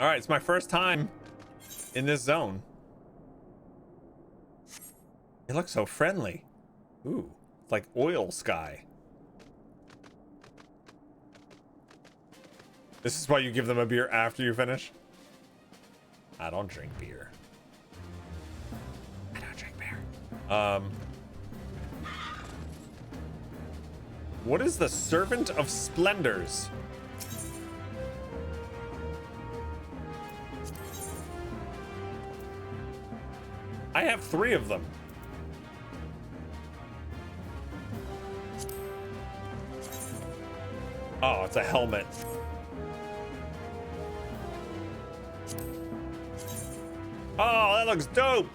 All right, it's my first time in this zone. It looks so friendly. Ooh, it's like oil sky. This is why you give them a beer after you finish? I don't drink beer. I don't drink beer. What is the Servant of Splendors? I have 3 of them. Oh, it's a helmet. Oh, that looks dope.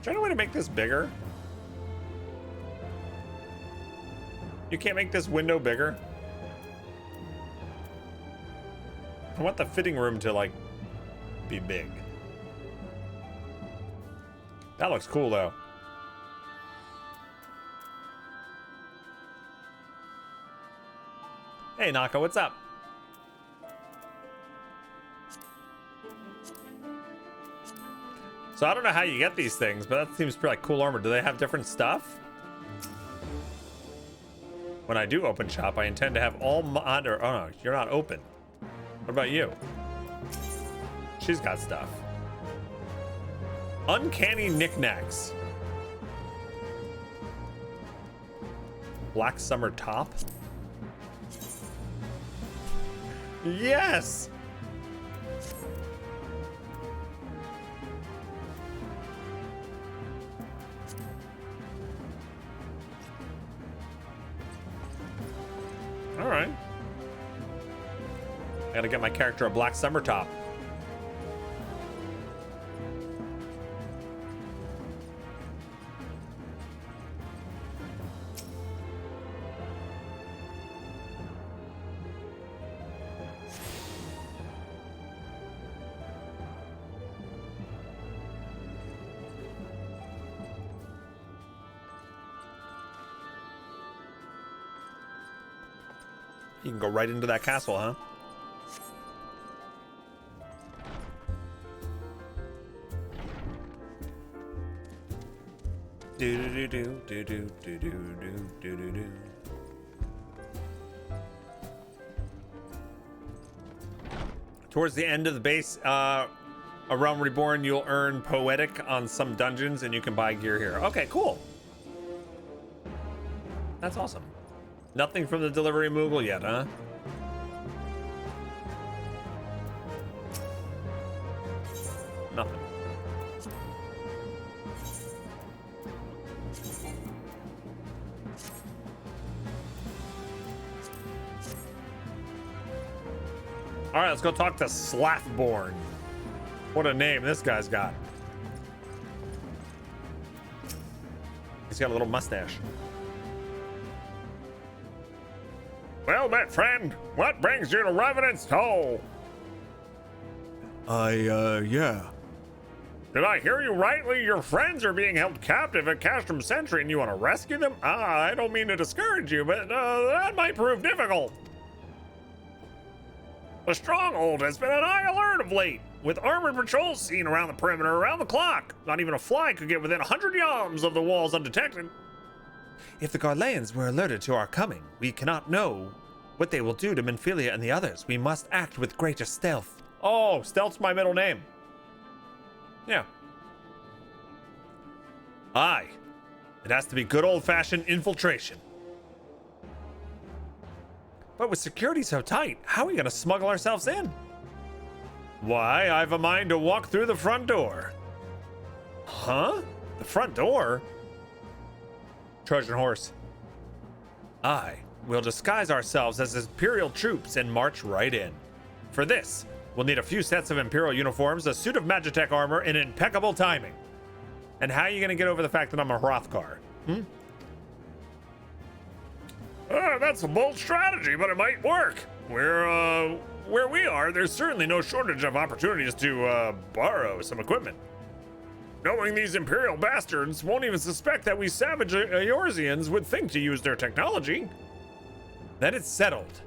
Trying a way to make this bigger. You can't make this window bigger. I want the fitting room to like be big. That looks cool though. Hey Naka, what's up? So I don't know how you get these things, but that seems pretty like cool armor. Do they have different stuff? When I do open shop, I intend to have all mod or oh no, you're not open. What about you? She's got stuff. Uncanny knickknacks. Black summer top. Yes. All right. I gotta get my character a black summer top. You can go right into that castle, huh? Do do do do do do do do do do do. Towards the end of the base, A Realm Reborn, you'll earn Poetic on some dungeons, and you can buy gear here. Okay, cool. That's awesome. Nothing from the delivery Moogle yet, huh? Nothing. All right, let's go talk to Slathborn. What a name this guy's got. He's got a little mustache. Well met, friend. What brings you to Revenant's Toll? Yeah. Did I hear you rightly? Your friends are being held captive at Castrum Sentry and you want to rescue them? I don't mean to discourage you, but that might prove difficult. The stronghold has been on high alert of late, with armored patrols seen around the perimeter around the clock. Not even a fly could get within 100 yards of the walls undetected. If the Garleans were alerted to our coming, we cannot know what they will do to Minfilia and the others. We must act with greater stealth. Oh, stealth's my middle name. Yeah. Aye. It has to be good old-fashioned infiltration. But with security so tight, how are we going to smuggle ourselves in? Why, I've a mind to walk through the front door. Huh? The front door? Trojan horse. Aye, we'll disguise ourselves as Imperial troops and march right in. For this, we'll need a few sets of Imperial uniforms, a suit of Magitech armor, and impeccable timing. And how are you going to get over the fact that I'm a Hrothgar? That's a bold strategy, but it might work. Where we are, there's certainly no shortage of opportunities to borrow some equipment. Knowing these Imperial bastards won't even suspect that we savage Eorzeans would think to use their technology. Then it's settled.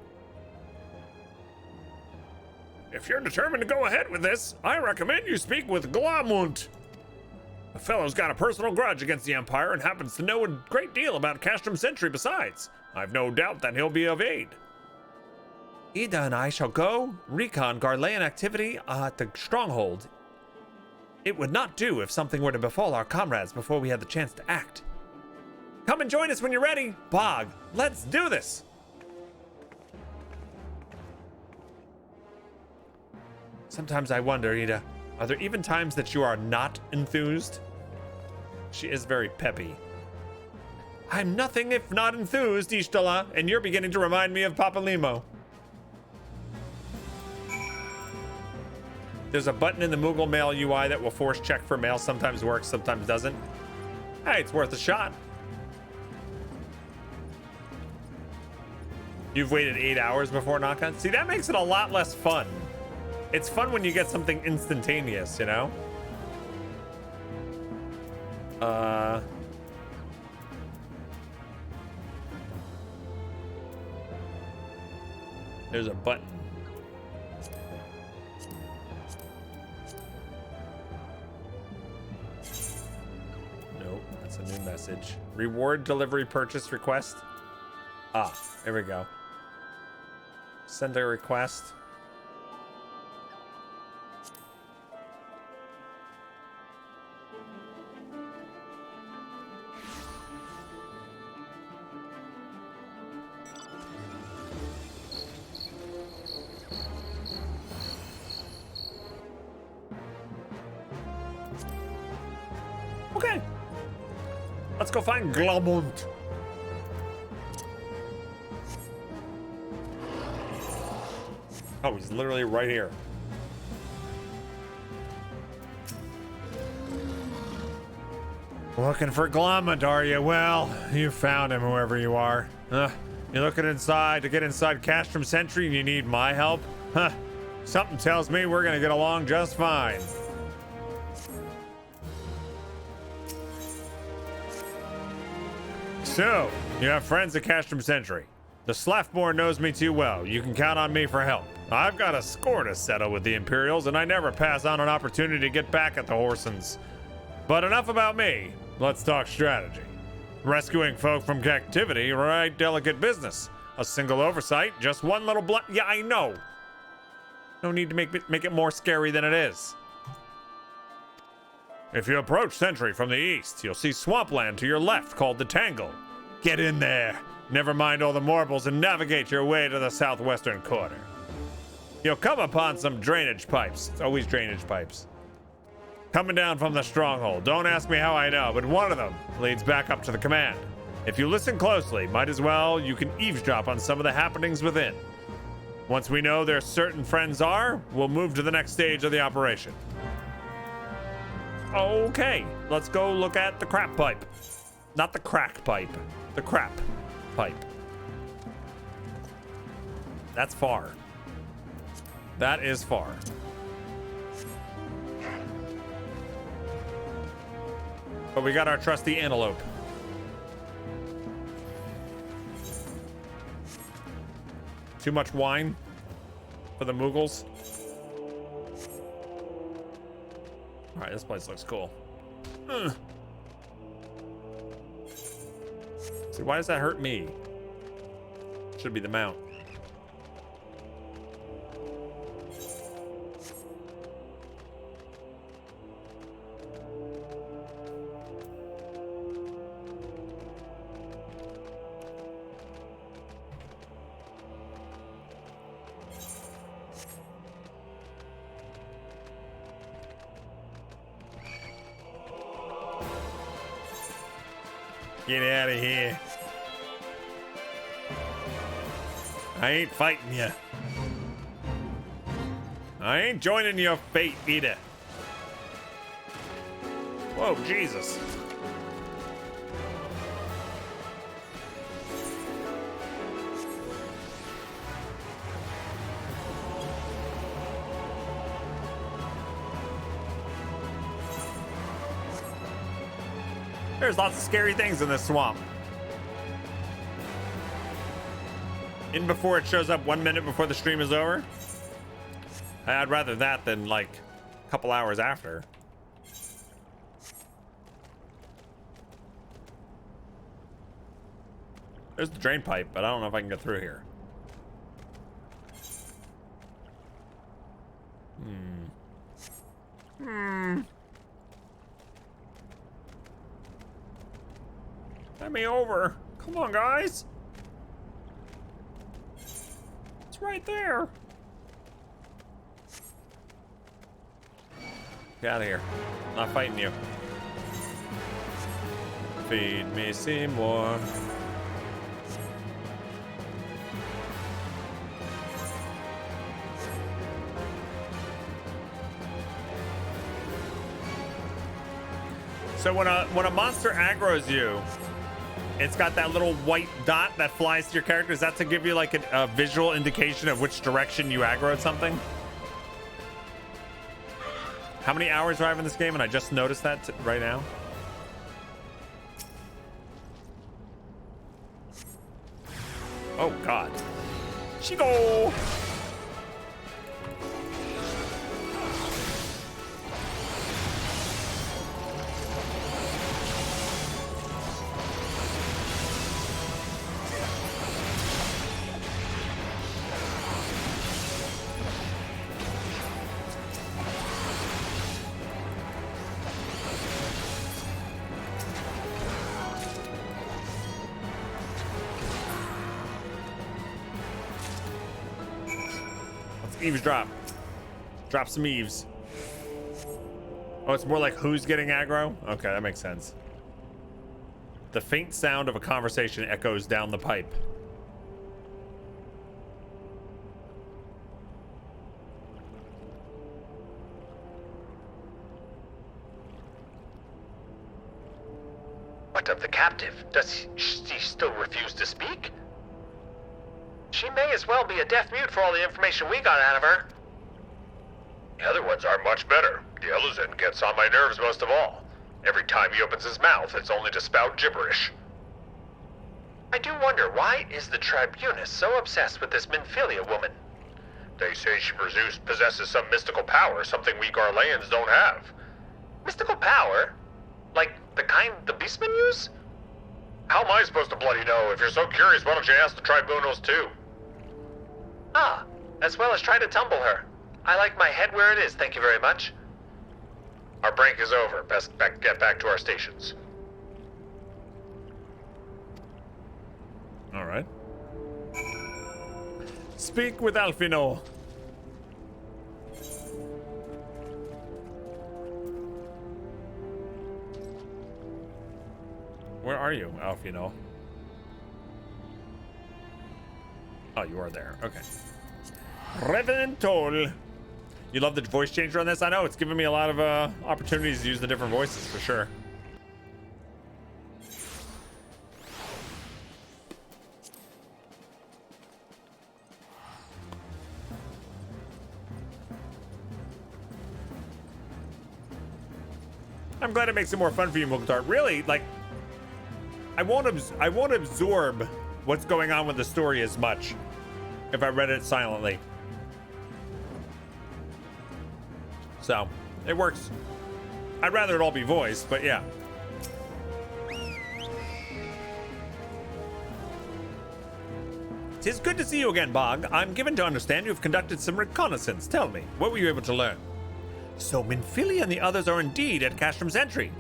If you're determined to go ahead with this, I recommend you speak with Glomund. The fellow's got a personal grudge against the Empire and happens to know a great deal about Castrum Sentry besides. I've no doubt that he'll be of aid. Ida and I shall go recon Garlean activity at the stronghold. It would not do if something were to befall our comrades before we had the chance to act. Come and join us when you're ready. Bog, let's do this. Sometimes I wonder, Ida, are there even times that you are not enthused? She is very peppy. I'm nothing if not enthused, Ishtala, and you're beginning to remind me of Papa Limo. There's a button in the Moogle Mail UI that will force check for mail. Sometimes works, sometimes doesn't. Hey, it's worth a shot. You've waited 8 hours before knock-on? See, that makes it a lot less fun. It's fun when you get something instantaneous, you know? There's a button. Nope, that's a new message. Reward delivery purchase request. Ah, there we go. Send a request. Okay. Let's go find Glomund. Oh, he's literally right here. Looking for Glomund, are you? Well, you found him, whoever you are. You're looking inside to get inside Castrum Sentry and you need my help? Huh. Something tells me we're gonna get along just fine. So, you have friends at Castrum Sentry. The Slaffborn knows me too well. You can count on me for help. I've got a score to settle with the Imperials, and I never pass on an opportunity to get back at the Horsens. But enough about me. Let's talk strategy. Rescuing folk from captivity, right? Delicate business. A single oversight, just one little yeah, I know. No need to make it more scary than it is. If you approach Sentry from the east, you'll see swampland to your left called the Tangle. Get in there. Never mind all the marbles and navigate your way to the southwestern corner. You'll come upon some drainage pipes. It's always drainage pipes. Coming down from the stronghold. Don't ask me how I know, but one of them leads back up to the command. If you listen closely, might as well, you can eavesdrop on some of the happenings within. Once we know where certain friends are, we'll move to the next stage of the operation. Okay, let's go look at the crap pipe. Not the crack pipe, the crap pipe. That's far. That is far. But we got our trusty antelope. Too much wine for the Moogles. All right, this place looks cool. See, why does that hurt me? Should be the mount. Get out of here. I ain't fighting you. I ain't joining your fate either. Whoa, Jesus. There's lots of scary things in this swamp. In before it shows up 1 minute before the stream is over. I'd rather that than like a couple hours after. There's the drain pipe, but I don't know if I can get through here. Let me over. Come on, guys. It's right there. Get out of here. Not fighting you. Feed me Seymour. So when a monster aggroes you, it's got that little white dot that flies to your character. Is that to give you like a visual indication of which direction you aggroed something? How many hours do I have in this game? And I just noticed that right now. Oh God. Chico! Eavesdrop. Drop some eaves. Oh, it's more like who's getting aggro? Okay, that makes sense. The faint sound of a conversation echoes down the pipe. What of the captive? Does she still refuse to speak? She may as well be a deaf mute for all the information we got out of her. The other ones are much better. The Eluzin gets on my nerves most of all. Every time he opens his mouth, it's only to spout gibberish. I do wonder, why is the Tribunus so obsessed with this Minfilia woman? They say she possesses some mystical power, something we Garleans don't have. Mystical power? Like the kind the Beastmen use? How am I supposed to bloody know? If you're so curious, why don't you ask the Tribunals too? Ah, as well as try to tumble her. I like my head where it is, thank you very much. Our break is over. Best get back to our stations. All right. Speak with Alfino. Where are you, Alfino? Oh, you are there. Okay. Revenant Toll. You love the voice changer on this? I know, it's giving me a lot of opportunities to use the different voices for sure. I'm glad it makes it more fun for you, Mukhtar. Really, like, I won't absorb what's going on with the story as much if I read it silently. So, it works. I'd rather it all be voiced, but yeah. "'Tis good to see you again, Bog. I'm given to understand you've conducted some reconnaissance. Tell me, what were you able to learn?" "So Minfilia and the others are indeed at Castrom's entry."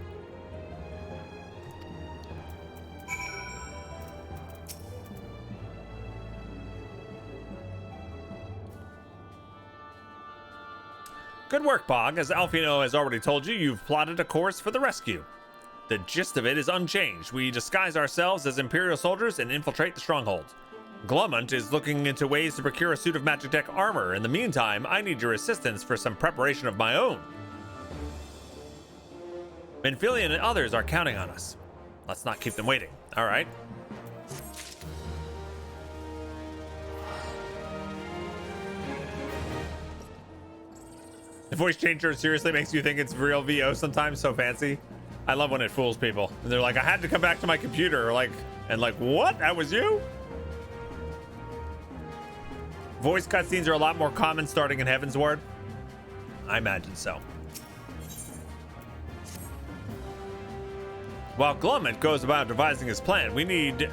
"Good work, Bog. As Alfino has already told you, you've plotted a course for the rescue. The gist of it is unchanged. We disguise ourselves as Imperial soldiers and infiltrate the stronghold. Glumont is looking into ways to procure a suit of Magitech armor. In the meantime, I need your assistance for some preparation of my own. Minfilia and others are counting on us. Let's not keep them waiting. All right." The voice changer seriously makes you think it's real VO sometimes. So fancy. I love when it fools people. And they're like, "I had to come back to my computer," or like, what? That was you? Voice cutscenes are a lot more common starting in Heaven's Ward. I imagine so. While Glummet goes about devising his plan, we need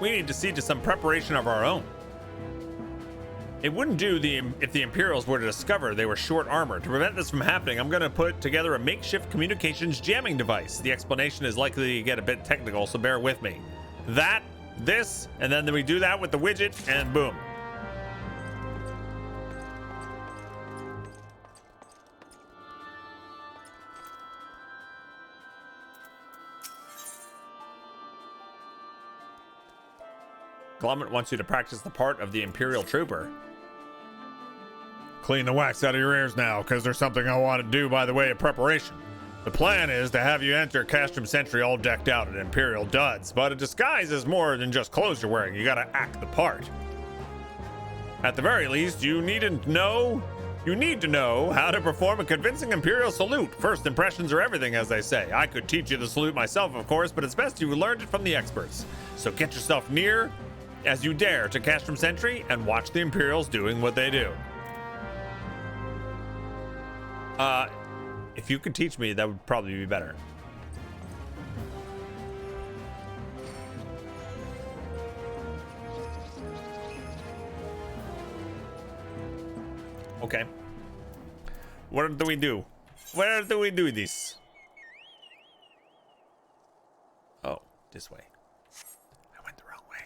to see to some preparation of our own. It wouldn't do if the Imperials were to discover they were short armor. To prevent this from happening, I'm going to put together a makeshift communications jamming device. The explanation is likely to get a bit technical, so bear with me. This, and then we do that with the widget, and boom. Glummet wants you to practice the part of the Imperial Trooper. Clean the wax out of your ears now, because there's something I want to do by the way of preparation. The plan is to have you enter Castrum Sentry all decked out in Imperial duds, but a disguise is more than just clothes you're wearing. You gotta act the part. At the very least, you need to know how to perform a convincing Imperial salute. First impressions are everything, as they say. I could teach you the salute myself, of course, but it's best you learned it from the experts. So get yourself near as you dare to Castrum Sentry and watch the Imperials doing what they do. If you could teach me, that would probably be better. Okay. What do we do? Where do we do this? Oh, this way. I went the wrong way.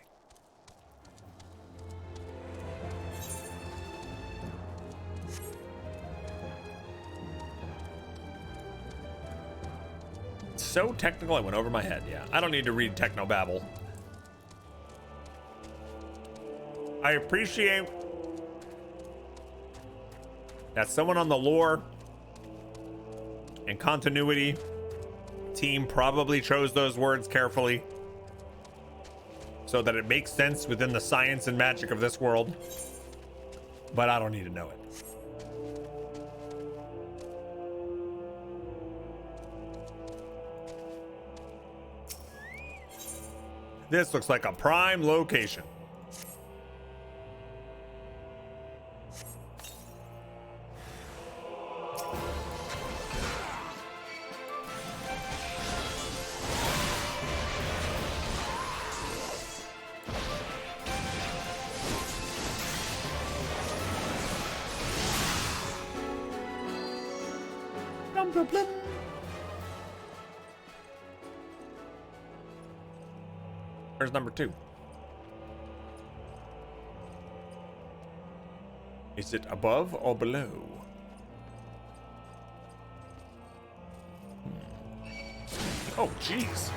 So technical, I went over my head. Yeah, I don't need to read technobabble. I appreciate that someone on the lore and continuity team probably chose those words carefully so that it makes sense within the science and magic of this world. But I don't need to know it. This looks like a prime location. Blum, blum, blum. Where's number 2? Is it above or below? Oh, jeez.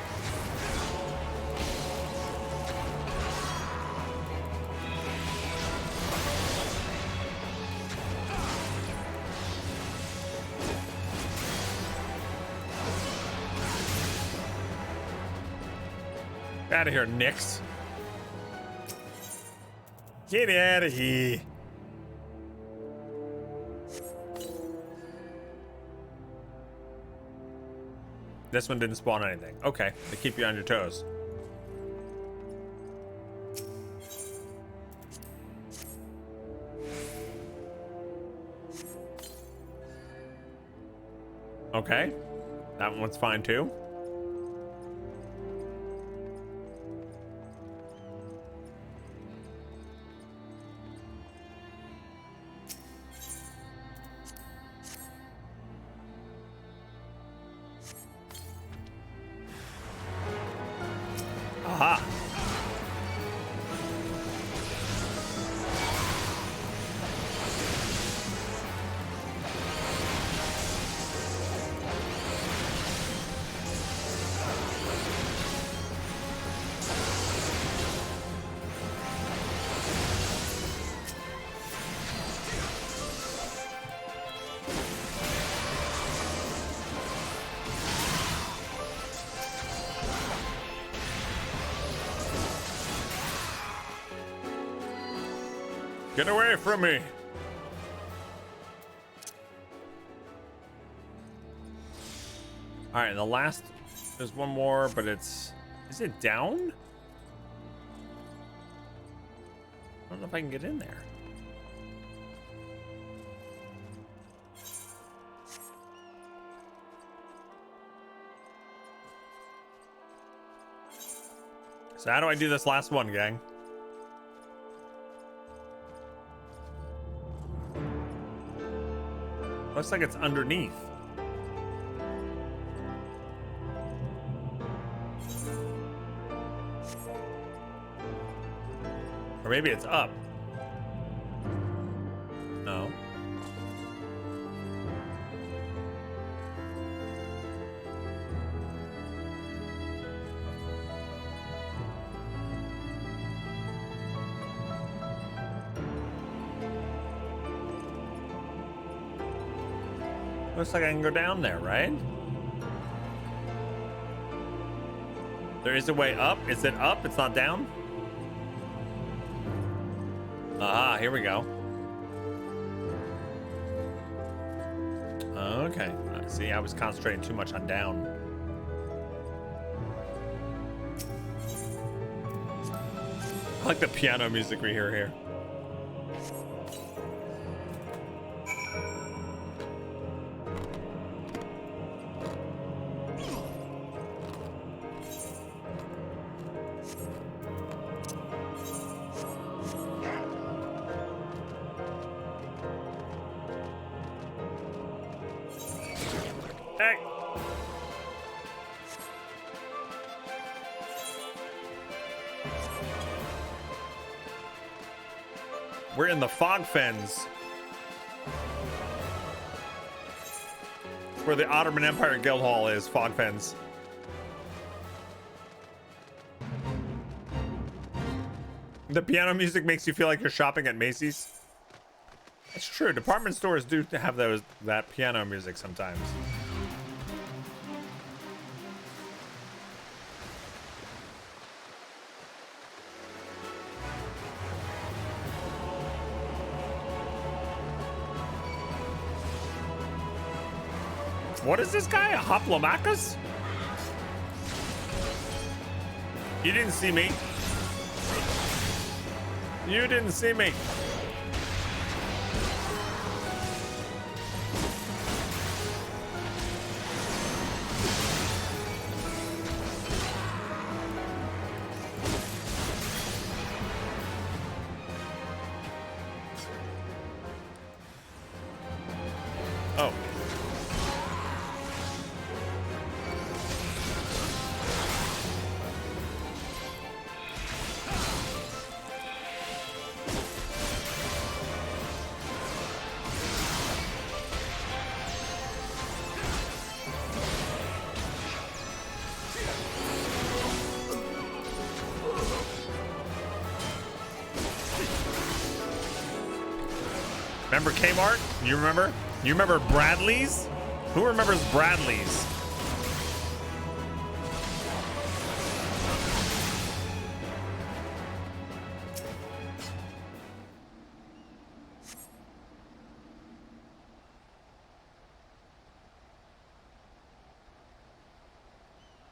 Out of here, Nix. Get out of here. This one didn't spawn anything. Okay, they keep you on your toes. Okay, that one's fine too. Aha. Get away from me. All right, the last, there's one more, but is it down? I don't know if I can get in there. So how do I do this last one, gang? Looks like it's underneath. Or maybe it's up. No. Looks like I can go down there, right? There is a way up. Is it up? It's not down? Aha, here we go. Okay. See, I was concentrating too much on down. I like the piano music we hear here. Hey. We're in the fog fens. Where the Ottoman Empire Guild Hall is, fog fens. The piano music makes you feel like you're shopping at Macy's. It's true. Department stores do have that piano music sometimes. What is this guy? A Hoplomachus? You didn't see me. You didn't see me. Oh. Remember Kmart? You remember? You remember Bradley's? Who remembers Bradley's?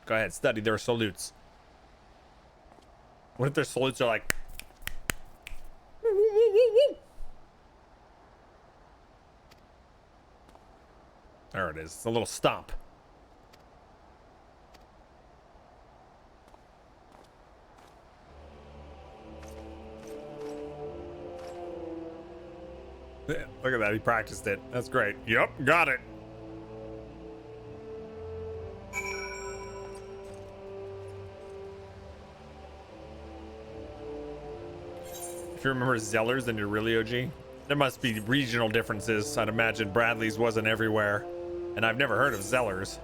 Go ahead, study their salutes. What if their salutes are like... There it is. It's a little stomp. Look at that. He practiced it. That's great. Yep, got it. If you remember Zellers and you're really OG, there must be regional differences. I'd imagine Bradley's wasn't everywhere. And I've never heard of Zellers.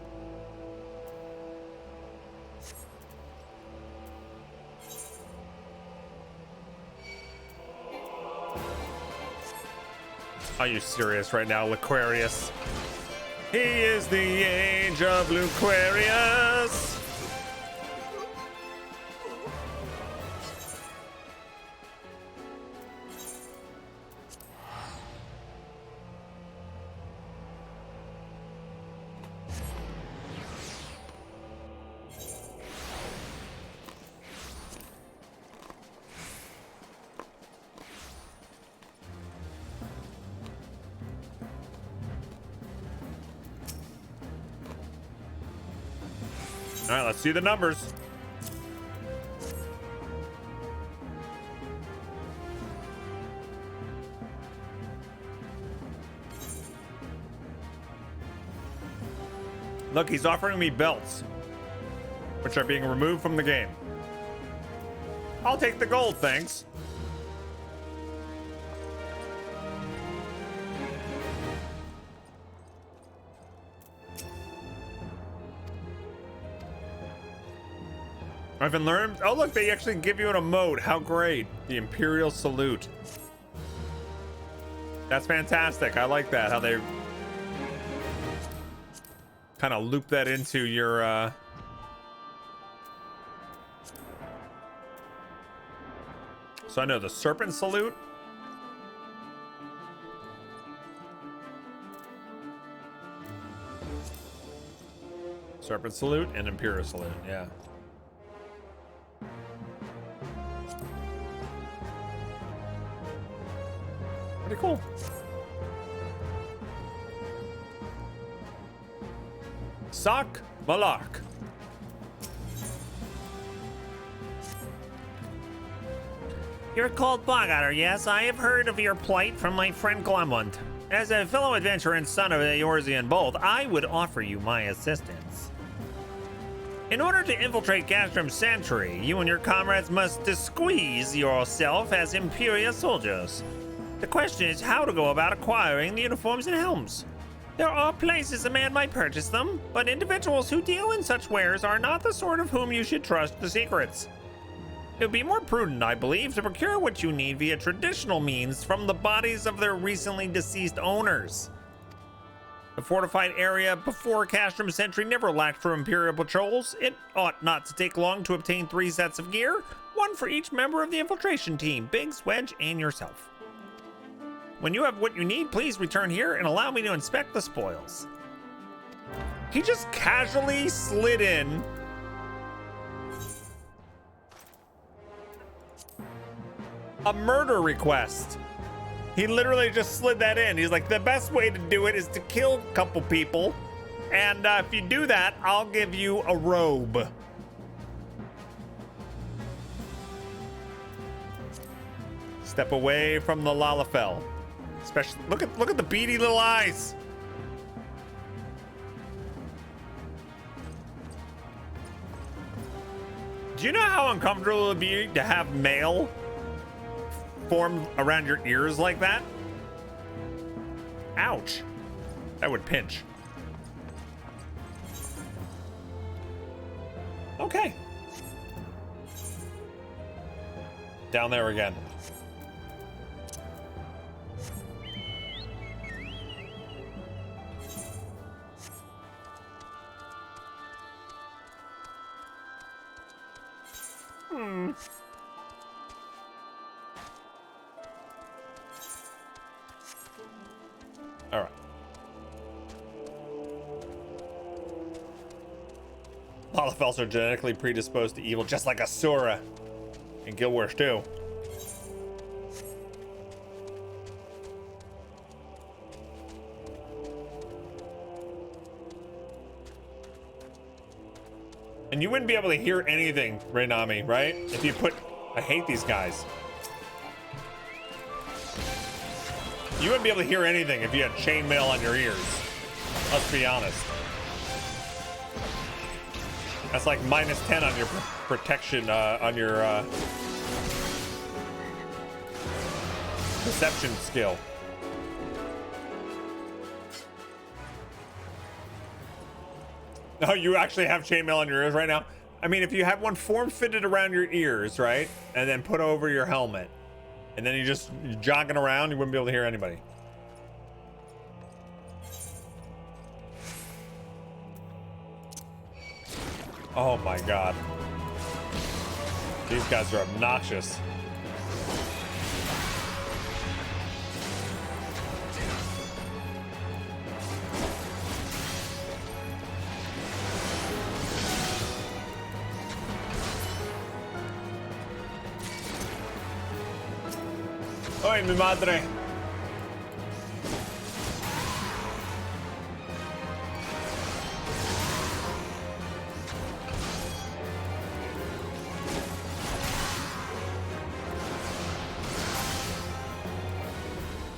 Are you serious right now, Luquarius? He is the age of Luquarius. All right, let's see the numbers. Look, he's offering me belts, which are being removed from the game. I'll take the gold, thanks. I've been learned. Oh, look, they actually give you an emote. How great. The Imperial Salute. That's fantastic. I like that. How they kind of loop that into your, So I know the Serpent Salute. Serpent Salute and Imperial Salute, yeah. Pretty cool. Sock Malark. You're called Bog Otter, yes? I have heard of your plight from my friend Glemwund. As a fellow adventurer and son of the Eorzean both, I would offer you my assistance. In order to infiltrate Castrum Sanctuary, you and your comrades must disguise yourself as Imperial soldiers. The question is how to go about acquiring the uniforms and helms. There are places a man might purchase them, but individuals who deal in such wares are not the sort of whom you should trust the secrets. It would be more prudent, I believe, to procure what you need via traditional means from the bodies of their recently deceased owners. The fortified area before Castrum Sentry never lacked for Imperial patrols. It ought not to take long to obtain 3 sets of gear, one for each member of the infiltration team, Biggs, Wedge, and yourself. When you have what you need, please return here and allow me to inspect the spoils. He just casually slid in a murder request. He literally just slid that in. He's like, the best way to do it is to kill a couple people. And if you do that, I'll give you a robe. Step away from the Lalafell. Especially, look at the beady little eyes. Do you know how uncomfortable it would be to have mail formed around your ears like that? Ouch. That would pinch. Okay. Down there again. All right. Lalafells are genetically predisposed to evil, just like Asura and Guild Wars 2. And you wouldn't be able to hear anything, Rainami, right? If you put... I hate these guys. You wouldn't be able to hear anything if you had chainmail on your ears. Let's be honest. That's like -10 on your protection, on your perception skill. No, you actually have chainmail on your ears right now? I mean, if you have one form-fitted around your ears, right? And then put over your helmet. And then you're jogging around, you wouldn't be able to hear anybody. Oh my god. These guys are obnoxious. Oy, mi madre.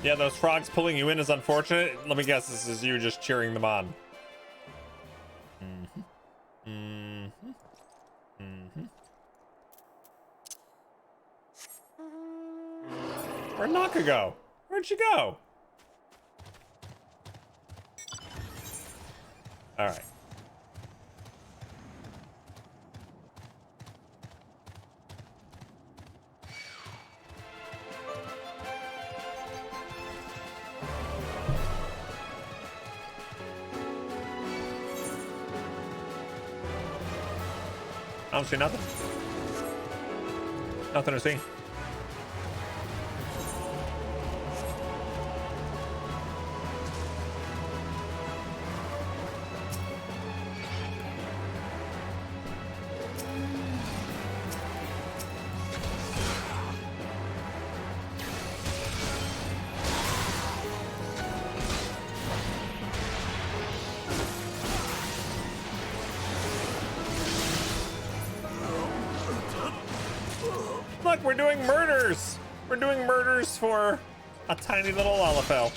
Yeah, those frogs pulling you in is unfortunate. Let me guess, this is you just cheering them on. Where'd Naka go? Where'd she go? All right. I don't see nothing. Nothing to see. Look, we're doing murders. We're doing murders for a tiny little Lalafell.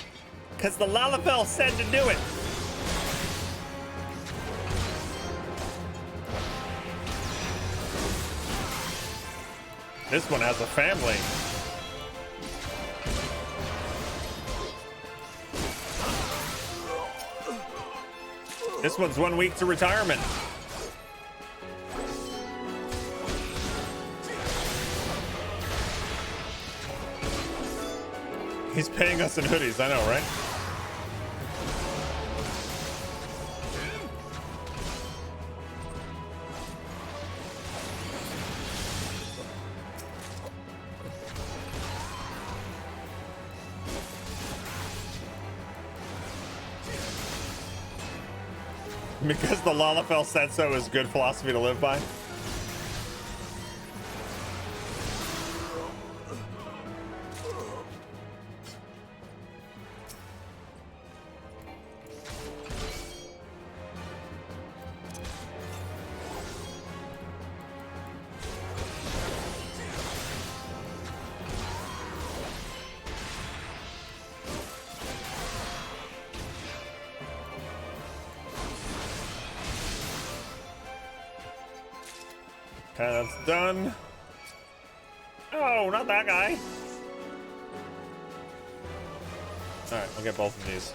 Because the Lalafell said to do it. This one has a family. This one's 1 week to retirement. He's paying us in hoodies, I know, right? Because the Lalafell said so is good philosophy to live by. Okay, that's done. Oh, not that guy. All right, I'll get both of these.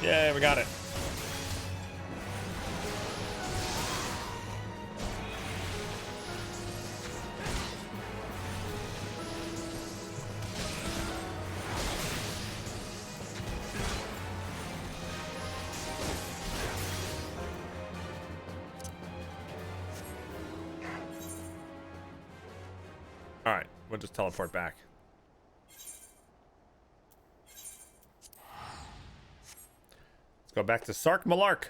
Yay, we got it. All right, we'll just teleport back. Let's go back to Sark Malark.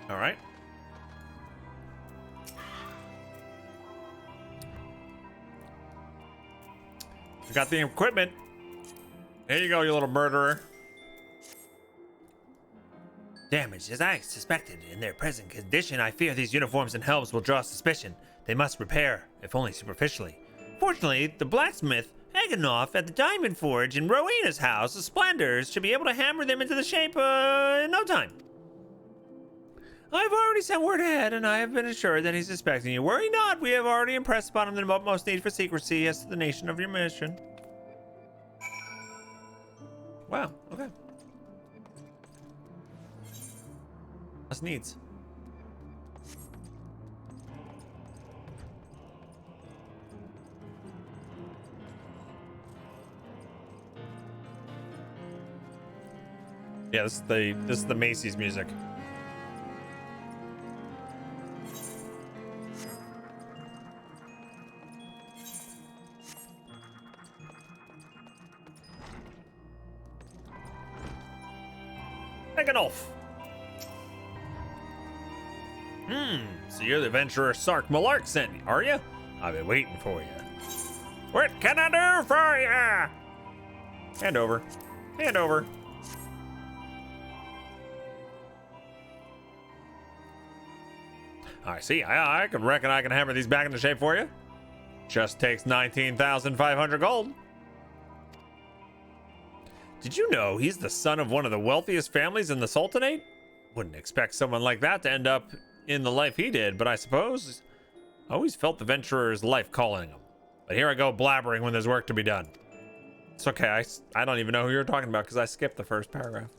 All right. We got the equipment. There you go, you little murderer. Damaged as I suspected. In their present condition, I fear these uniforms and helms will draw suspicion. They must repair, if only superficially. Fortunately, the blacksmith, Eganoff, at the Diamond Forge in Rowena's house, the Splendors, should be able to hammer them into the shape in no time. I've already sent word ahead, and I have been assured that he's expecting you. Worry not, we have already impressed upon him the utmost need for secrecy as to the nation of your mission. Wow, okay. That's needs. Yeah, this is the Macy's music. Eganolf. So you're the adventurer Sark Malark sent you, are you? I've been waiting for you. What can I do for you? Hand over. Hand over. I see. I can reckon I can hammer these back into shape for you. Just takes 19,500 gold. Did you know he's the son of one of the wealthiest families in the Sultanate? Wouldn't expect someone like that to end up in the life he did, but I suppose I always felt the venturer's life calling him. But here I go blabbering when there's work to be done. It's okay, I don't even know who you're talking about because I skipped the first paragraph.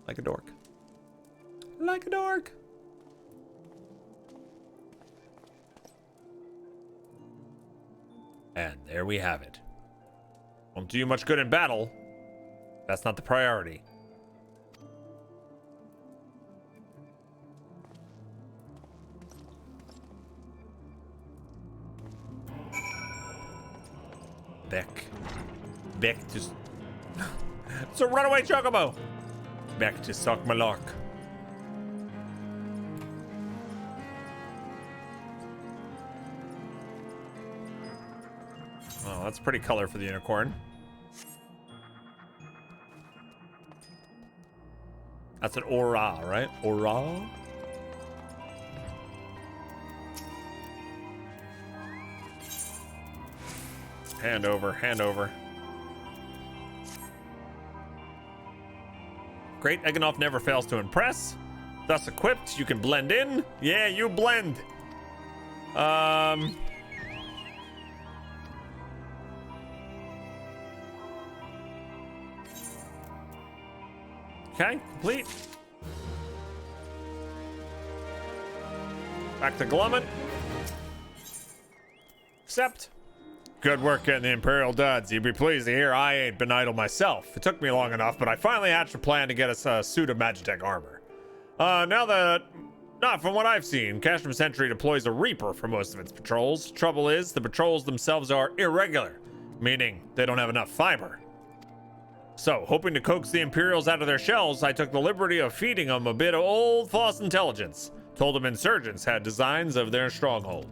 Like a dork. Like a dork. And there we have it. Won't do you much good in battle. That's not the priority. Beck to... It's a runaway chocobo! Back to Sark Malark. Oh, that's pretty color for the unicorn. That's an aura, right? Aura? Hand over, hand over. Great, Eganolf never fails to impress. Thus equipped, you can blend in. Yeah, you blend. Okay, complete. Back to Glummet. Accept. Good work getting the Imperial duds. You'd be pleased to hear I ain't been idle myself. It took me long enough, but I finally hatched a plan to get us a suit of Magitech armor. Not from what I've seen, Cashman Sentry deploys a Reaper for most of its patrols. Trouble is, the patrols themselves are irregular, meaning they don't have enough fiber. So, hoping to coax the Imperials out of their shells, I took the liberty of feeding them a bit of old false intelligence. Told them insurgents had designs of their stronghold.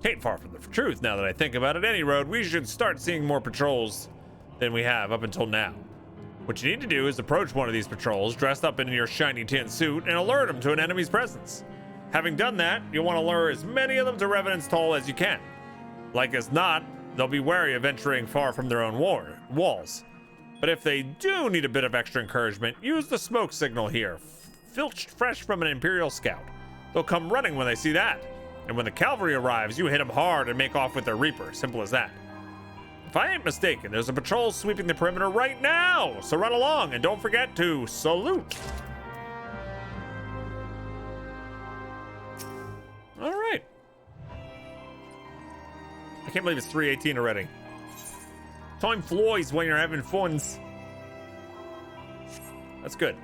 Ain't far from the truth now that I think about it. Any road, we should start seeing more patrols than we have up until now. What you need to do is approach one of these patrols dressed up in your shiny tin suit and alert them to an enemy's presence. Having done that, you'll want to lure as many of them to Revenant's Toll as you can. Like as not, they'll be wary of venturing far from their own walls. But if they do need a bit of extra encouragement, use the smoke signal here, filched fresh from an Imperial scout. They'll come running when they see that. And when the cavalry arrives, you hit them hard and make off with their Reaper. Simple as that. If I ain't mistaken, there's a patrol sweeping the perimeter right now. So run along and don't forget to salute. All right. I can't believe it's 3:18 already. Time flies when you're having funs. That's good.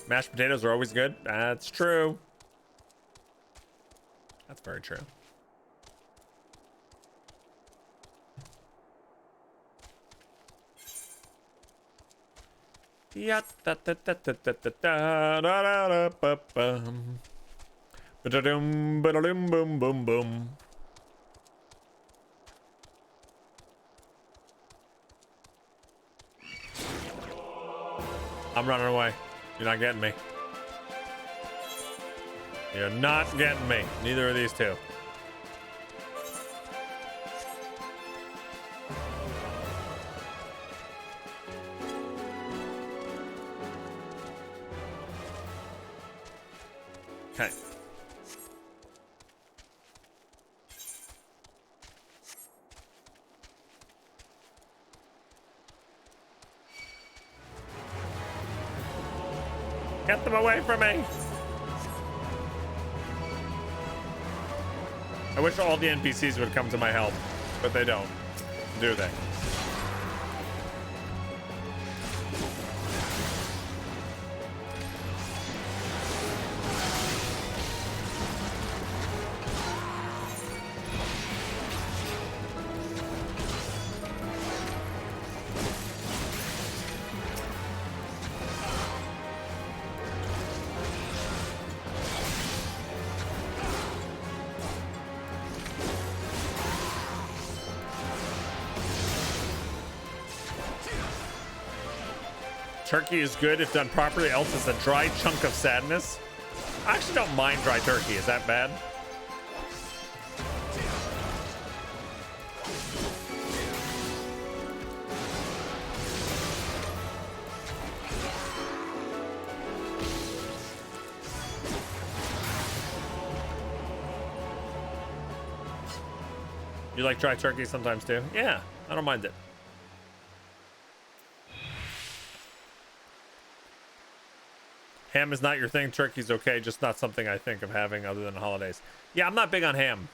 Mashed potatoes are always good. That's true. That's very true. Yeah, da da da da da da da da da ba bum. Ba-da-dum, ba-da-dum, boom, boom, boom. I'm running away. You're not getting me. You're not getting me. Neither of these two. Okay. Get them away from me! I wish all the NPCs would come to my help, but they don't, do they? Turkey is good if done properly, else it's a dry chunk of sadness. I actually don't mind dry turkey. Is that bad? You like dry turkey sometimes too? Yeah, I don't mind it. Ham is not your thing. Turkey's okay, just not something I think of having other than holidays. Yeah, I'm not big on ham.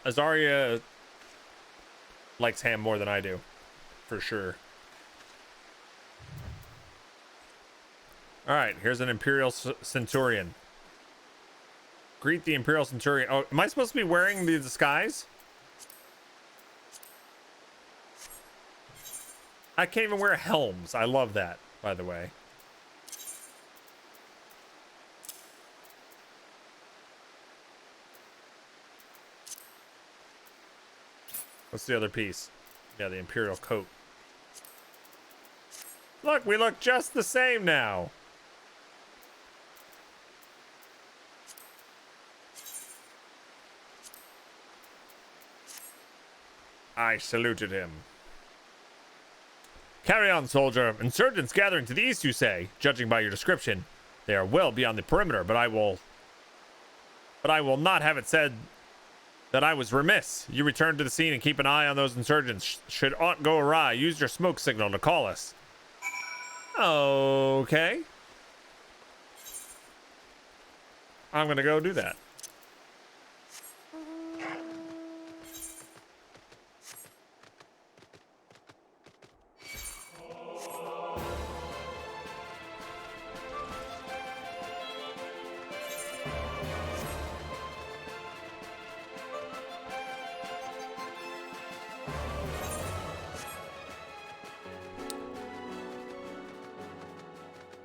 Azaria likes ham more than I do, for sure. All right, here's an Imperial Centurion. Greet the Imperial Centurion. Oh, am I supposed to be wearing the disguise? I can't even wear helms. I love that, by the way. What's the other piece? Yeah, the Imperial coat. Look, we look just the same now. I saluted him. Carry on, soldier. Insurgents gathering to the east, you say? Judging by your description, they are well beyond the perimeter, but I will not have it said that I was remiss. You return to the scene and keep an eye on those insurgents. Should aught go awry, use your smoke signal to call us. Okay. I'm gonna go do that.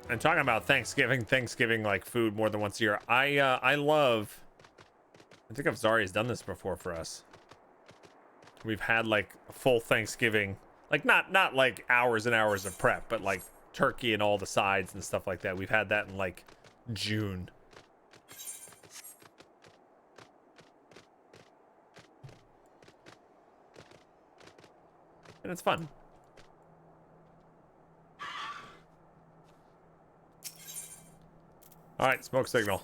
And talking about Thanksgiving like food more than once a year. I love. I think Zari's done this before for us. We've had like a full Thanksgiving, like not like hours and hours of prep, but like turkey and all the sides and stuff like that. We've had that in like June. And it's fun. All right, smoke signal.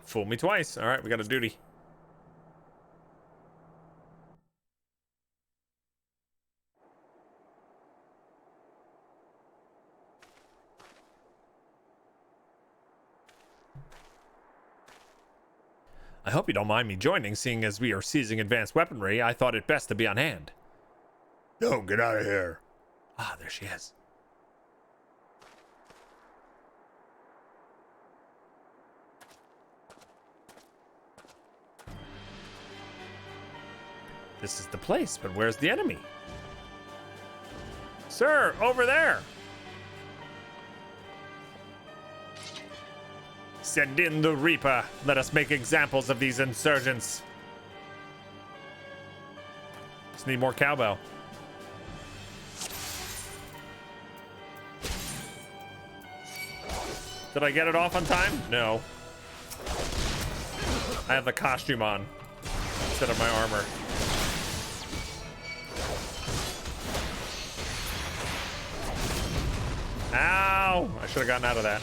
Fool me twice. All right, we got a duty. I hope you don't mind me joining, seeing as we are seizing advanced weaponry. I thought it best to be on hand. No, get out of here. Ah, there she is. This is the place, but where's the enemy? Sir, over there. Send in the Reaper. Let us make examples of these insurgents. Just need more cowbell. Did I get it off on time? No. I have the costume on instead of my armor. Ow! I should have gotten out of that.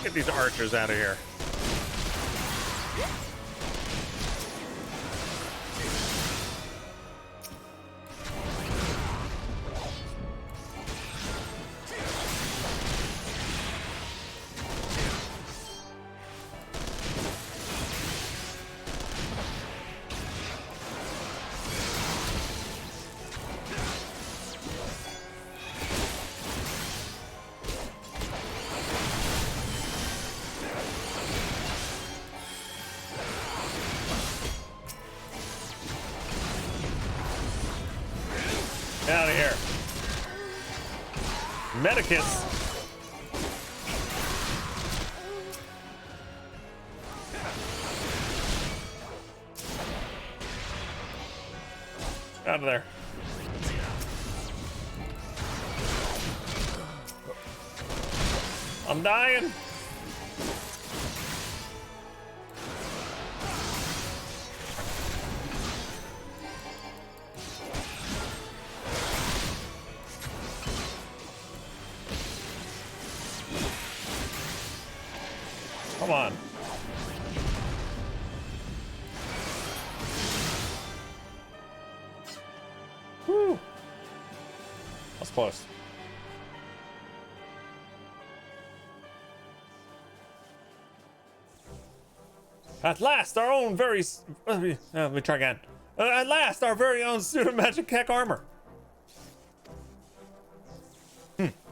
Get these archers out of here. Medicus. Out of there. I'm dying. Come on. Whew. That's close. At last, our own very... let me try again. At last, our very own pseudo-magic tech armor.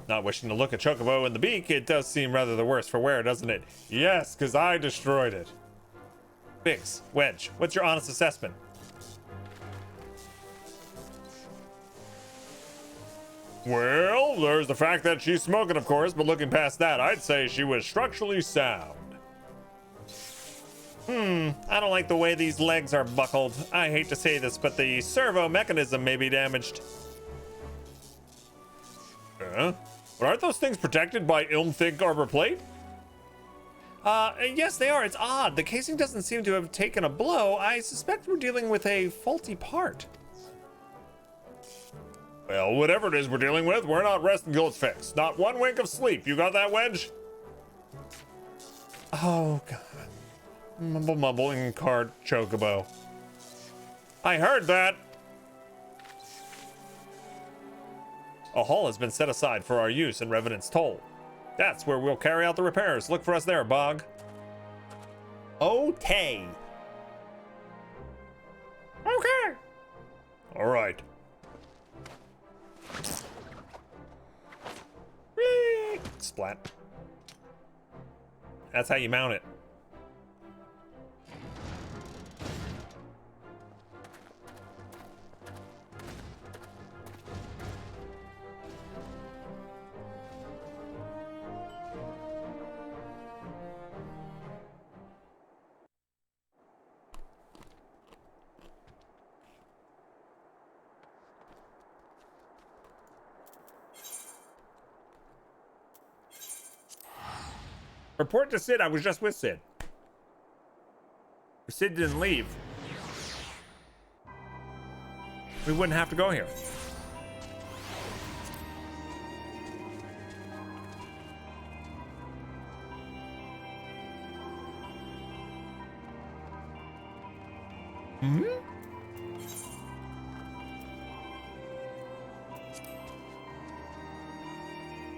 Not wishing to look at Chocobo in the beak, it does seem rather the worse for wear, doesn't it? Yes, because I destroyed it. Biggs, Wedge, what's your honest assessment? Well, there's the fact that she's smoking, of course, but looking past that, I'd say she was structurally sound. I don't like the way these legs are buckled. I hate to say this, but the servo mechanism may be damaged. But aren't those things protected by Ilm-Thick armor plate? Yes, they are. It's odd. The casing doesn't seem to have taken a blow. I suspect we're dealing with a faulty part. Well, whatever it is we're dealing with, we're not resting till it's fixed. Not one wink of sleep. You got that, Wedge? Oh, God. Mumbling card Chocobo. I heard that. A hall has been set aside for our use in Revenant's Toll. That's where we'll carry out the repairs. Look for us there, Bog. Okay. Okay. All right. Whee! Splat. That's how you mount it. Report to Sid. I was just with Sid. If Sid didn't leave, we wouldn't have to go here.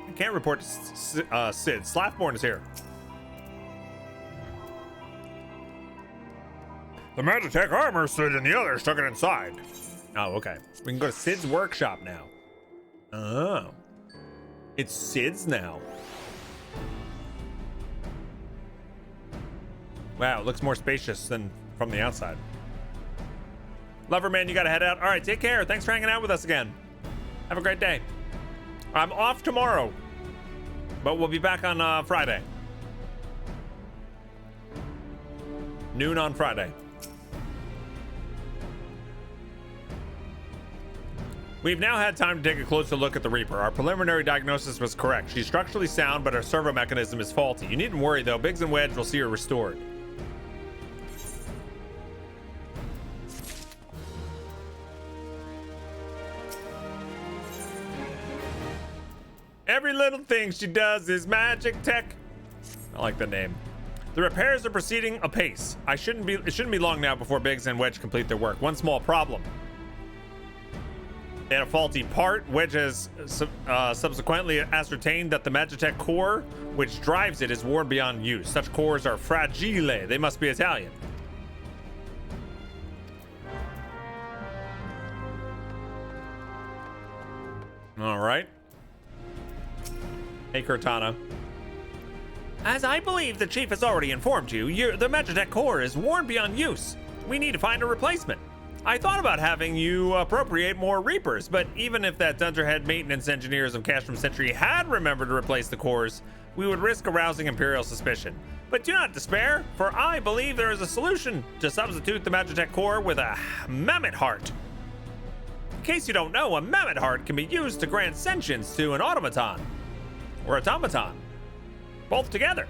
I can't report to Sid. Slathborn is here. The Magitech armor stood and the others took it inside. Oh, okay. We can go to Sid's workshop now. Oh. It's Sid's now. Wow, it looks more spacious than from the outside. Loverman, you gotta head out. All right, take care. Thanks for hanging out with us again. Have a great day. I'm off tomorrow, but we'll be back on Friday. Noon on Friday. We've now had time to take a closer look at the Reaper. Our preliminary diagnosis was correct. She's structurally sound, but her servo mechanism is faulty. You needn't worry, though. Biggs and Wedge will see her restored. Every little thing she does is magic tech. I like the name. The repairs are proceeding apace. It shouldn't be long now before Biggs and Wedge complete their work. One small problem. They had a faulty part. Wedge has subsequently ascertained that the Magitech core, which drives it, is worn beyond use. Such cores are fragile. They must be Italian. All right. Hey, Cortana. As I believe the chief has already informed you, the Magitech core is worn beyond use. We need to find a replacement. I thought about having you appropriate more Reapers, but even if that Dunderhead maintenance engineers of Castrum Century had remembered to replace the cores, we would risk arousing Imperial suspicion. But do not despair, for I believe there is a solution to substitute the Magitech core with a mammoth heart. In case you don't know, a mammoth heart can be used to grant sentience to an automaton, or automaton, both together.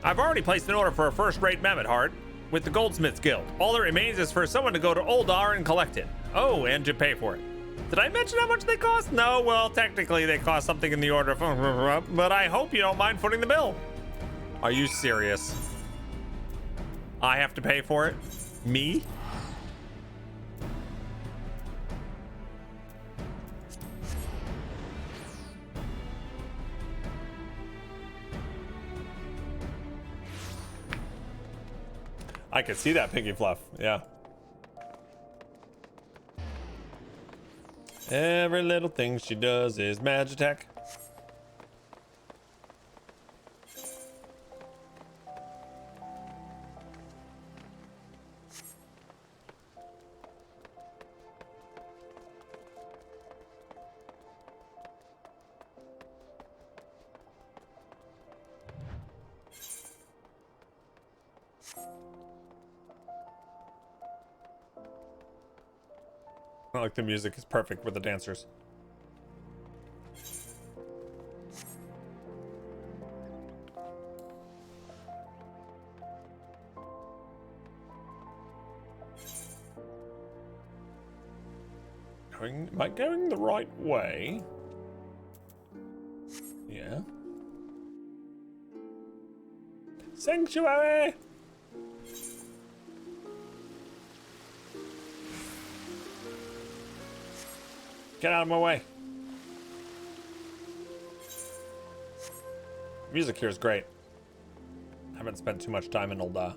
I've already placed an order for a first-rate mammoth heart with the Goldsmiths Guild. All that remains is for someone to go to Oldar and collect it. Oh, and to pay for it. Did I mention how much they cost? No, well, technically they cost something in the order of, but I hope you don't mind footing the bill. Are you serious? I have to pay for it? Me? I could see that, Pinky Fluff. Yeah. Every little thing she does is Magitech. I like the music is perfect with the dancers. Am I going the right way? Yeah. Sanctuary! Get out of my way. Music here is great. I haven't spent too much time in Ul'dah.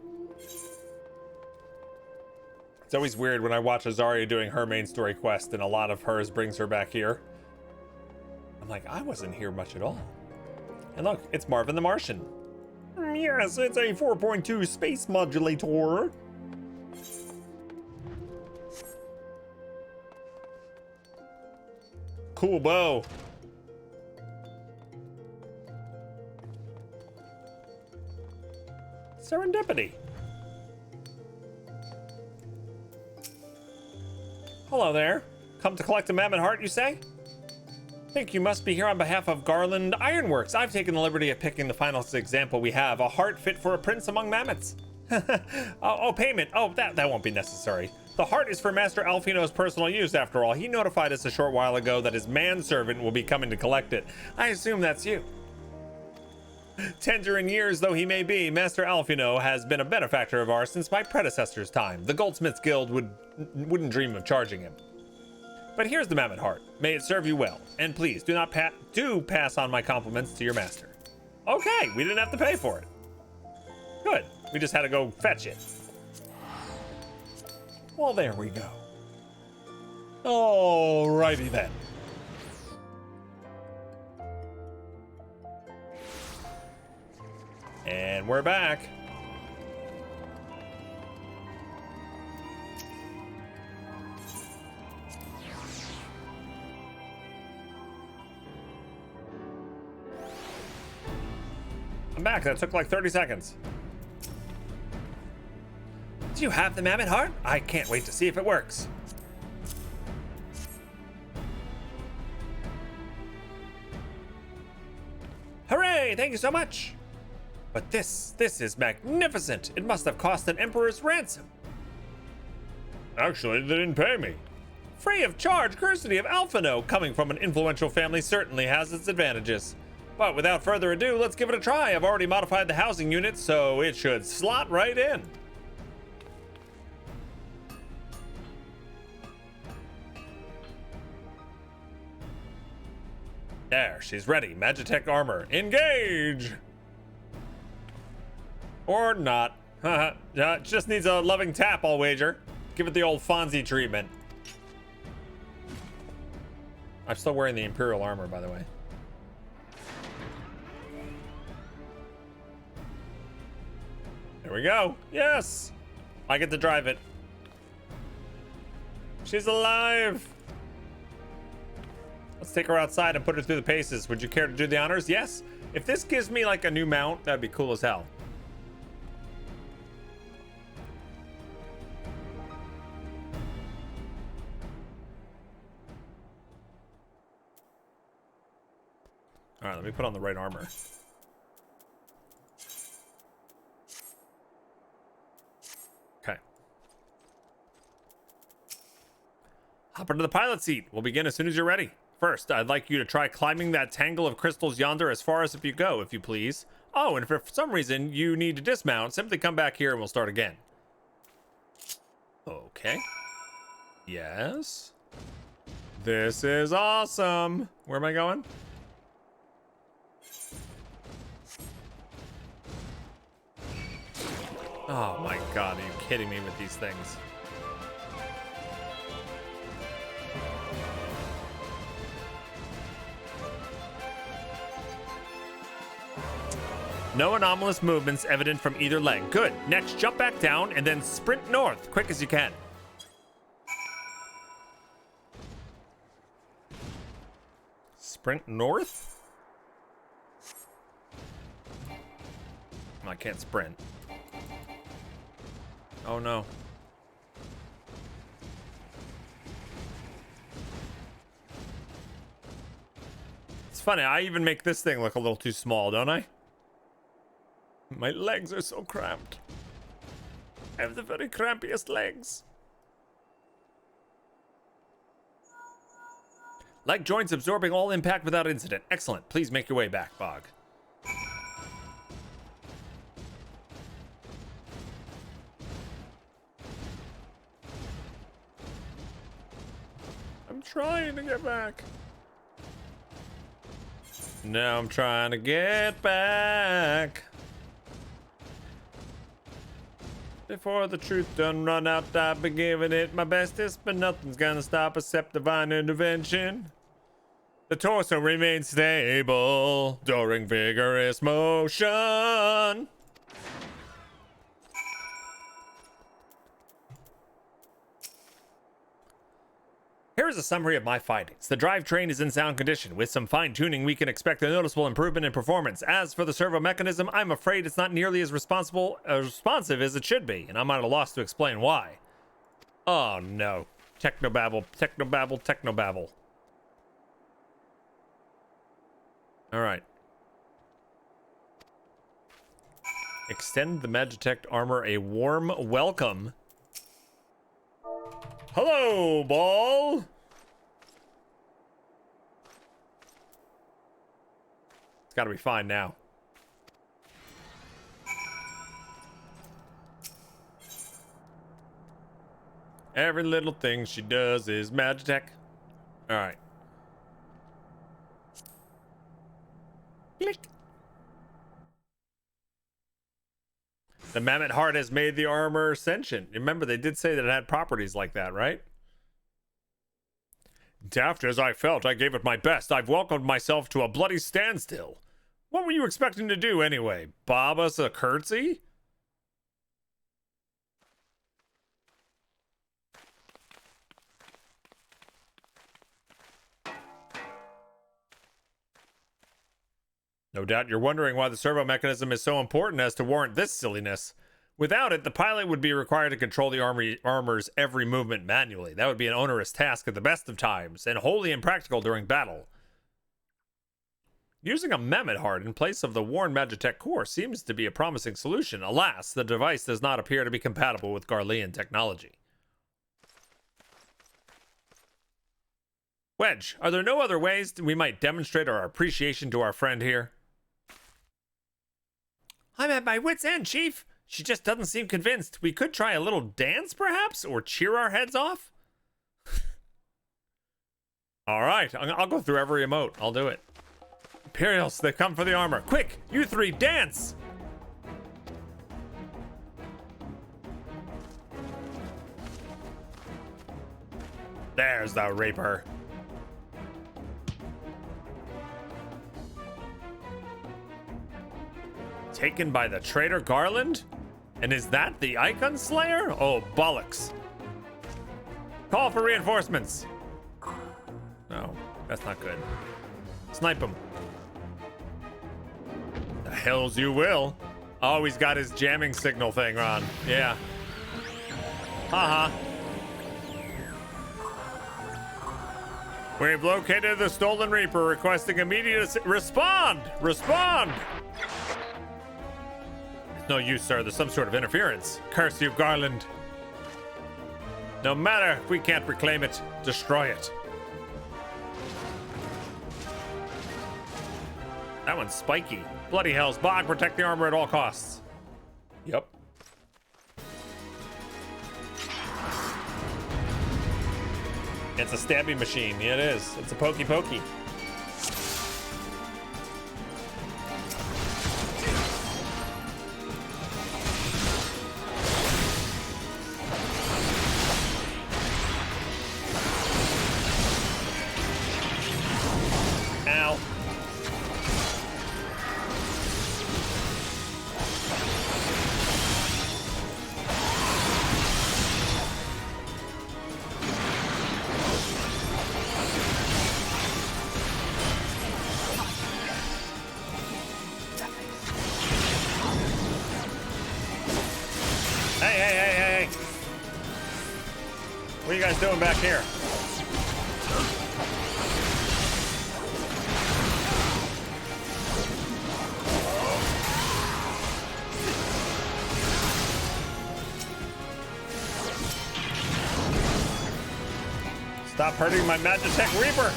It's always weird when I watch Azaria doing her main story quest and a lot of hers brings her back here. I'm like, I wasn't here much at all. And look, it's Marvin the Martian. Yes, it's a 4.2 space modulator. Cool bow. Serendipity. Hello there. Come to collect a mammoth heart, you say? Think you must be here on behalf of Garland Ironworks. I've taken the liberty of picking the finest example we have, a heart fit for a prince among mammoths. Payment. Oh, that won't be necessary. The heart is for Master Alfino's personal use, after all. He notified us a short while ago that his manservant will be coming to collect it. I assume that's you. Tender in years though he may be, Master Alfino has been a benefactor of ours since my predecessor's time. The Goldsmiths Guild wouldn't dream of charging him. But here's the mammoth heart. May it serve you well. And please, do pass on my compliments to your master. Okay, we didn't have to pay for it. Good. We just had to go fetch it. Well, there we go. Alrighty then. And we're back. I'm back. That took like 30 seconds. Do you have the mammoth heart? I can't wait to see if it works. Hooray! Thank you so much. But this is magnificent. It must have cost an emperor's ransom. Actually, they didn't pay me. Free of charge, courtesy of Alfino. Coming from an influential family certainly has its advantages. But without further ado, let's give it a try. I've already modified the housing unit, so it should slot right in. There, she's ready. Magitech armor. Engage! Or not. Just needs a loving tap, I'll wager. Give it the old Fonzie treatment. I'm still wearing the Imperial armor, by the way. There we go. Yes! I get to drive it. She's alive. Let's take her outside and put her through the paces. Would you care to do the honors? Yes. If this gives me like a new mount, that'd be cool as hell. All right, let me put on the right armor. Okay. Hop into the pilot seat. We'll begin as soon as you're ready. First, I'd like you to try climbing that tangle of crystals yonder as far as you go, if you please. Oh, and if for some reason you need to dismount, simply come back here and we'll start again. Okay. Yes. This is awesome. Where am I going? Oh my god, are you kidding me with these things? No anomalous movements evident from either leg. Good. Next, jump back down and then sprint north, quick as you can. Sprint north? I can't sprint. Oh no. It's funny, I even make this thing look a little too small, don't I? My legs are so cramped. I have the very crampiest legs. Leg joints absorbing all impact without incident. Excellent. Please make your way back, Bog. I'm trying to get back. Now I'm trying to get back. Before the truth done run out, I've been giving it my bestest, but nothing's gonna stop except divine intervention. The torso remains stable during vigorous motion. Here is a summary of my findings. The drivetrain is in sound condition. With some fine-tuning, we can expect a noticeable improvement in performance. As for the servo mechanism, I'm afraid it's not nearly as responsive as it should be, and I'm at a loss to explain why. Oh no. Technobabble, technobabble, technobabble. Alright. Extend the Magitech armor a warm welcome. Hello, Ball! It's gotta be fine now. Every little thing she does is Magitech. Alright. Click. The mammoth heart has made the armor sentient. Remember, they did say that it had properties like that, right? Daft as I felt, I gave it my best. I've welcomed myself to a bloody standstill. What were you expecting to do anyway? Bob us a curtsy? No doubt you're wondering why the servo mechanism is so important as to warrant this silliness. Without it, the pilot would be required to control the armor's every movement manually. That would be an onerous task at the best of times, and wholly impractical during battle. Using a mammoth heart in place of the worn Magitech core seems to be a promising solution. Alas, the device does not appear to be compatible with Garlean technology. Wedge, are there no other ways we might demonstrate our appreciation to our friend here? I'm at my wit's end, Chief. She just doesn't seem convinced. We could try a little dance, perhaps? Or cheer our heads off? Alright, I'll go through every emote. I'll do it. Imperials, they've come for the armor. Quick, you three, dance! There's the Reaper. Taken by the traitor Garland? And is that the Icon Slayer? Oh, bollocks. Call for reinforcements. No, that's not good. Snipe him. The hells you will. Oh, he's got his jamming signal thing on. Yeah. Haha. We've located the stolen Reaper, requesting immediate respond! Respond! It's no use, sir. There's some sort of interference. Curse you, Garland. No matter if we can't reclaim it, destroy it. That one's spiky. Bloody hells, Bog, protect the armor at all costs. Yep. It's a stabbing machine. Yeah, it is. It's a pokey pokey. Ow. Hey. What are you guys doing back here? Stop hurting my Magitech Reaper!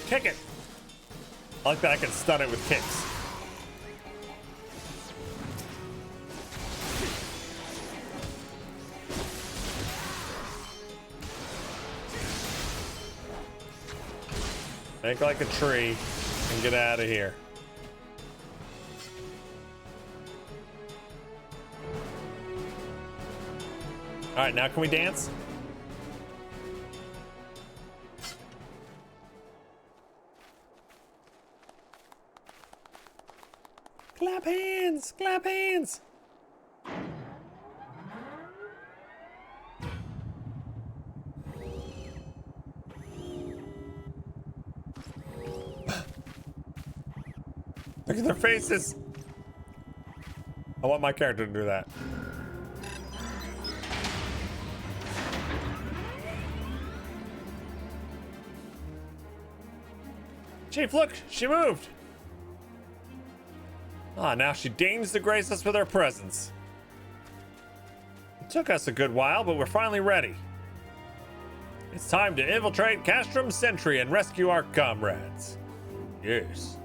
Kick it! I like that I can stun it with kicks. Think like a tree and get out of here. All right, now can we dance? Clap hands! Clap hands! Look at their faces! I want my character to do that. Chief, look! She moved! Ah, now she deigns to grace us with her presence. It took us a good while, but we're finally ready. It's time to infiltrate Castrum Sentry and rescue our comrades. Yes.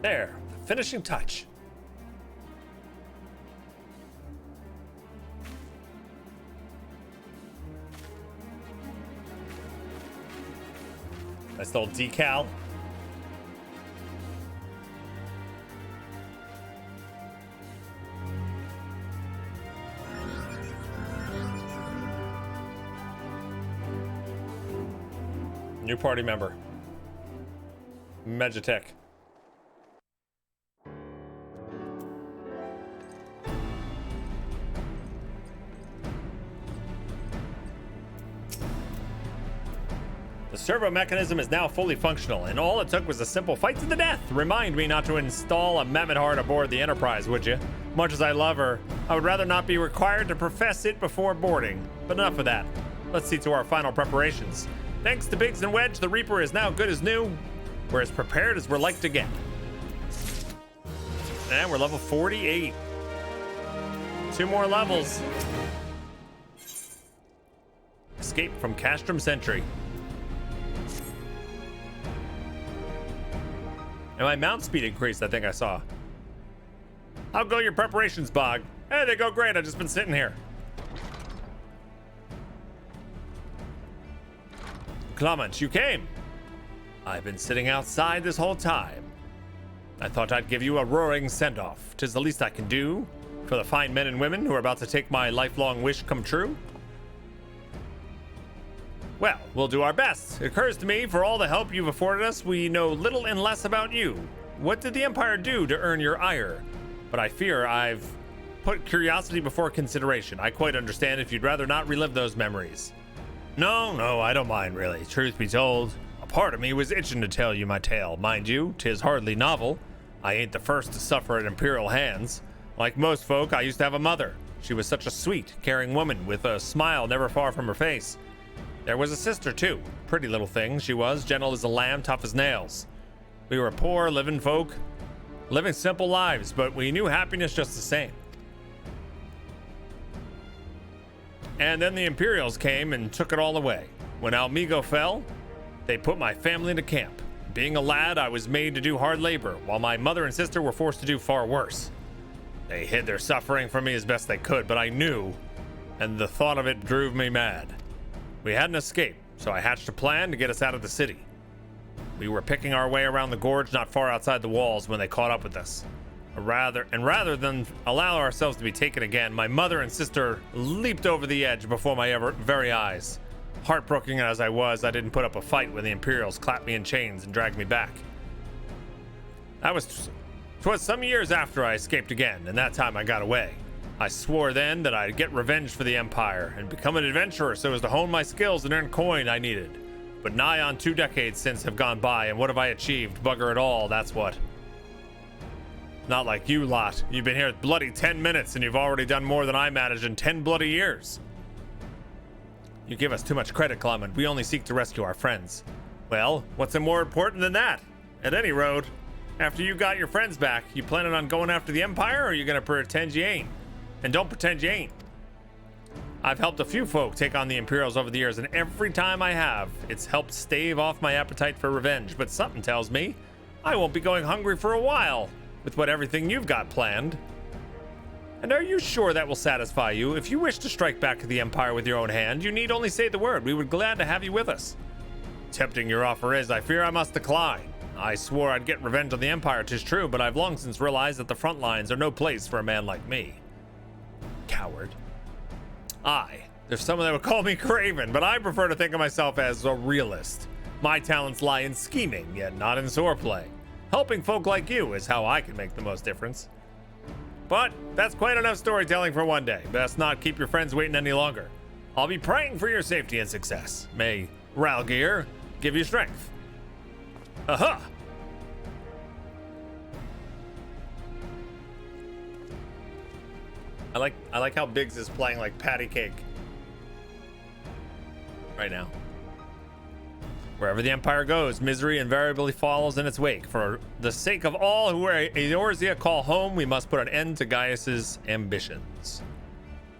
There, the finishing touch. Nice little decal. New party member. Magitech. The servo mechanism is now fully functional, and all it took was a simple fight to the death. Remind me not to install a mammoth heart aboard the Enterprise, would you? Much as I love her, I would rather not be required to profess it before boarding. But enough of that. Let's see to our final preparations. Thanks to Biggs and Wedge, the Reaper is now good as new. We're as prepared as we're like to get. And we're level 48. 2 more levels. Escape from Castrum Sentry. And my mount speed increased, I think I saw. How go your preparations, Bog? Hey, they go great. I've just been sitting here. Clement, you came. I've been sitting outside this whole time. I thought I'd give you a roaring send-off. 'Tis the least I can do for the fine men and women who are about to take my lifelong wish come true. Well, we'll do our best. It occurs to me, for all the help you've afforded us, we know little and less about you. What did the Empire do to earn your ire? But I fear I've put curiosity before consideration. I quite understand if you'd rather not relive those memories. No, I don't mind, really. Truth be told, a part of me was itching to tell you my tale. Mind you, 'tis hardly novel. I ain't the first to suffer at Imperial hands. Like most folk, I used to have a mother. She was such a sweet, caring woman with a smile never far from her face. There was a sister, too. Pretty little thing she was, gentle as a lamb, tough as nails. We were poor, living folk, living simple lives, but we knew happiness just the same. And then the Imperials came and took it all away. When Almigo fell, they put my family into camp. Being a lad, I was made to do hard labor, while my mother and sister were forced to do far worse. They hid their suffering from me as best they could, but I knew, and the thought of it drove me mad. We had an escape, so I hatched a plan to get us out of the city. We were picking our way around the gorge not far outside the walls when they caught up with us. Rather than allow ourselves to be taken again, my mother and sister leaped over the edge before my very eyes. Heartbroken as I was, I didn't put up a fight when the Imperials clapped me in chains and dragged me back. Twas some years after I escaped again, and that time I got away. I swore then that I'd get revenge for the Empire and become an adventurer so as to hone my skills and earn coin I needed. But nigh on 2 decades since have gone by, and what have I achieved? Bugger it all, that's what. Not like you lot. You've been here bloody 10 minutes and you've already done more than I managed in 10 bloody years. You give us too much credit, Clement. We only seek to rescue our friends. Well, what's more important than that? At any road, after you got your friends back, you planning on going after the Empire, or are you gonna pretend you ain't? And don't pretend you ain't. I've helped a few folk take on the Imperials over the years, and every time I have, it's helped stave off my appetite for revenge. But something tells me I won't be going hungry for a while, with everything you've got planned. And are you sure that will satisfy you? If you wish to strike back at the Empire with your own hand, you need only say the word. We would be glad to have you with us. Tempting your offer is, I fear I must decline. I swore I'd get revenge on the Empire, 'tis true, but I've long since realized that the front lines are no place for a man like me. Coward. There's someone that would call me craven, but I prefer to think of myself as a realist. My talents lie in scheming, yet not in swordplay. Helping folk like you is how I can make the most difference. But that's quite enough storytelling for one day. Best not keep your friends waiting any longer. I'll be praying for your safety and success. May Ralgeir give you strength. Aha! I like how Biggs is playing like patty cake right now. Wherever the Empire goes, misery invariably follows in its wake. For the sake of all who Eorzea call home, we must put an end to Gaius's ambitions.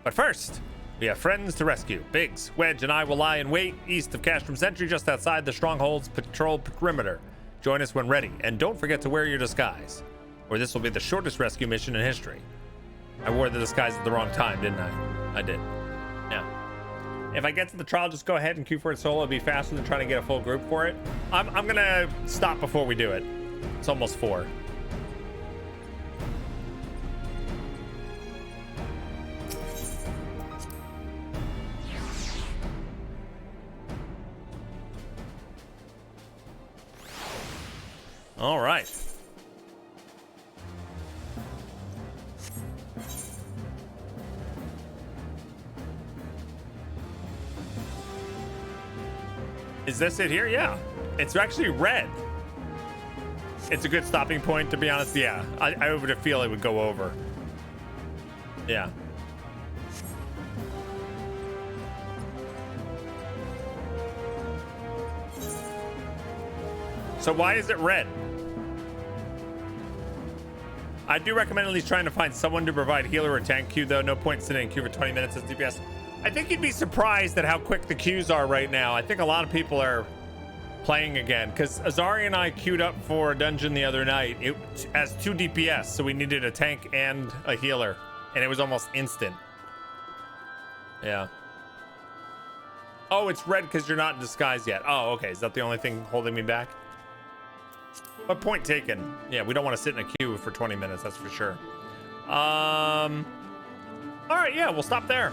But first, we have friends to rescue. Biggs, Wedge, and I will lie in wait east of Castrum Sentry, just outside the Stronghold's patrol perimeter. Join us when ready, and don't forget to wear your disguise, or this will be the shortest rescue mission in history. I wore the disguise at the wrong time, didn't I? I did. Yeah. If I get to the trial, just go ahead and queue for it solo. It'll be faster than trying to get a full group for it. I'm gonna stop before we do it. It's almost 4. All right. Is this it here? Yeah. It's actually red. It's a good stopping point, to be honest. Yeah. I would feel it would go over. Yeah. So why is it red? I do recommend at least trying to find someone to provide healer or tank queue, though. No point sitting in queue for 20 minutes as DPS. I think you'd be surprised at how quick the queues are right now. I think a lot of people are playing again, because Azari and I queued up for a dungeon the other night. It has 2 DPS, so we needed a tank and a healer, and it was almost instant. Yeah. Oh, it's red because you're not in disguise yet. Oh, okay. Is that the only thing holding me back? But point taken. Yeah, we don't want to sit in a queue for 20 minutes, that's for sure. All right, yeah, we'll stop there.